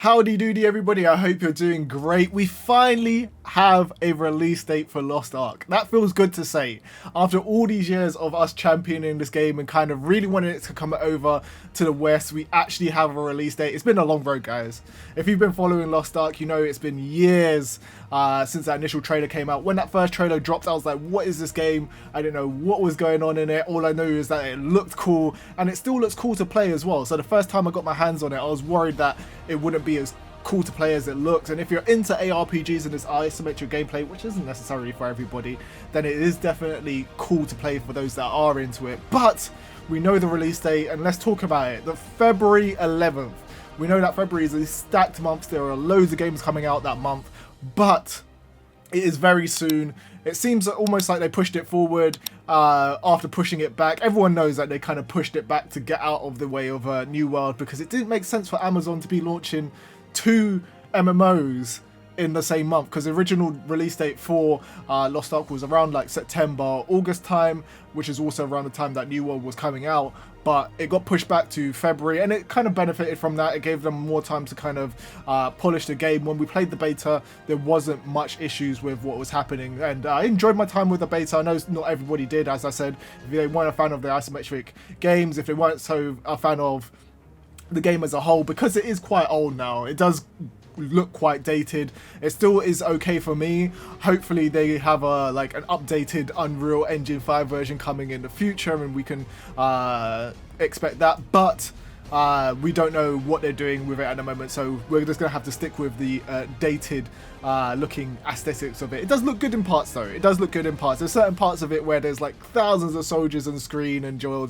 Howdy doody everybody, I hope you're doing great. We finally have a release date for Lost Ark. That feels good to say. After all these years of us championing this game and kind of really wanting it to come over to the West, we actually have a release date. It's been a long road, guys. If you've been following Lost Ark, you know it's been years since that initial trailer came out. When that first trailer dropped, I was like, what is this game? I didn't know what was going on in it. All I knew is that it looked cool, and it still looks cool to play as well. So the first time I got my hands on it, I was worried that it wouldn't be as cool to play as it looks. And if you're into ARPGs and this isometric gameplay, which isn't necessarily for everybody, then it is definitely cool to play for those that are into it. But we know the release date, and let's talk about it. The February 11th. We know that February is a stacked month. There are loads of games coming out that month, but it is very soon. It seems almost like they pushed it forward after pushing it back. Everyone knows that they kind of pushed it back to get out of the way of New World, because it didn't make sense for Amazon to be launching two MMOs in the same month, because the original release date for Lost Ark was around like September, August time, which is also around the time that New World was coming out, but it got pushed back to February, and it kind of benefited from that. It gave them more time to kind of polish the game. When we played the beta, there wasn't much issues with what was happening, and I enjoyed my time with the beta. I know not everybody did, as I said. If they weren't a fan of the isometric games, if they weren't so a fan of the game as a whole, because it is quite old now, it does look quite dated. It still is okay for me. Hopefully they have a like an updated Unreal Engine 5 version coming in the future, and we can expect that, but we don't know what they're doing with it at the moment, so we're just gonna have to stick with the dated looking aesthetics of it. It does look good in parts though. It does look good in parts. There's certain parts of it where there's like thousands of soldiers on the screen and you're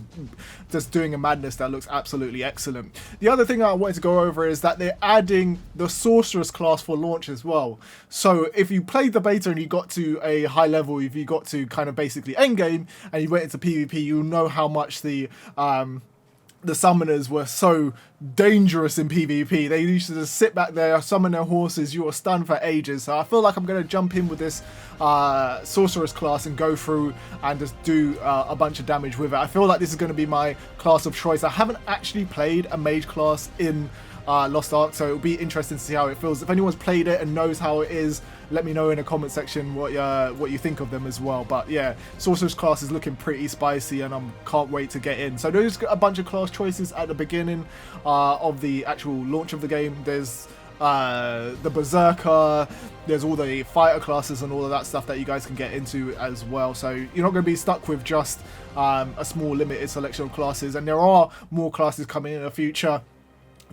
just doing a madness that looks absolutely excellent. The other thing I wanted to go over is that they're adding the sorceress class for launch as well. So if you played the beta and you got to a high level, if you got to kind of basically endgame and you went into PvP, you'll know how much the summoners were so dangerous in PvP. They used to just sit back there, summon their horses, you were stunned for ages. So I feel like I'm going to jump in with this sorceress class and go through and just do a bunch of damage with it. I feel like this is going to be my class of choice. I haven't actually played a mage class in Lost Ark, so it'll be interesting to see how it feels. If anyone's played it and knows how it is, let me know in the comment section what you think of them as well. But yeah, sorceress class is looking pretty spicy, and I can't wait to get in. So there's a bunch of class choices at the beginning of the actual launch of the game. There's the berserker, there's all the fighter classes and all of that stuff that you guys can get into as well, so you're not going to be stuck with just a small limited selection of classes, and there are more classes coming in the future.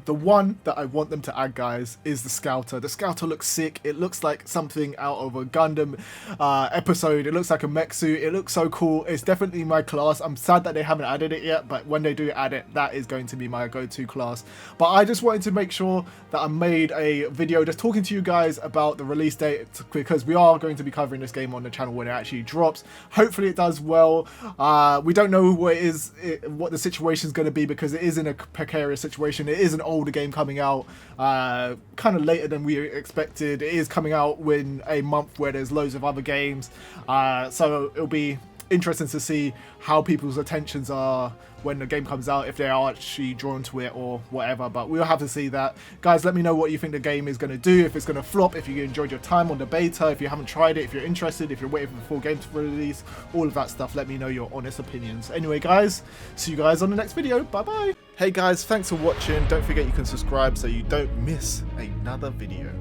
The one that I want them to add, guys, is the Scouter. The Scouter looks sick. It looks like something out of a Gundam episode. It looks like a mech suit. It looks so cool. It's definitely my class. I'm sad that they haven't added it yet, but when they do add it, that is going to be my go-to class. But I just wanted to make sure that I made a video just talking to you guys about the release date, because we are going to be covering this game on the channel when it actually drops. Hopefully it does well. We don't know what the situation is going to be, because it is in a precarious situation. It is an older game coming out kind of later than we expected. It is coming out in a month where there's loads of other games, so it'll be interesting to see how people's attentions are when the game comes out, if they are actually drawn to it or whatever. But we'll have to see that. Guys, let me know what you think the game is going to do, if it's going to flop, if you enjoyed your time on the beta, if you haven't tried it, if you're interested, if you're waiting for the full game to release, all of that stuff. Let me know your honest opinions. Anyway, guys, see you guys on the next video. Bye bye. Hey guys, thanks for watching. Don't forget you can subscribe so you don't miss another video.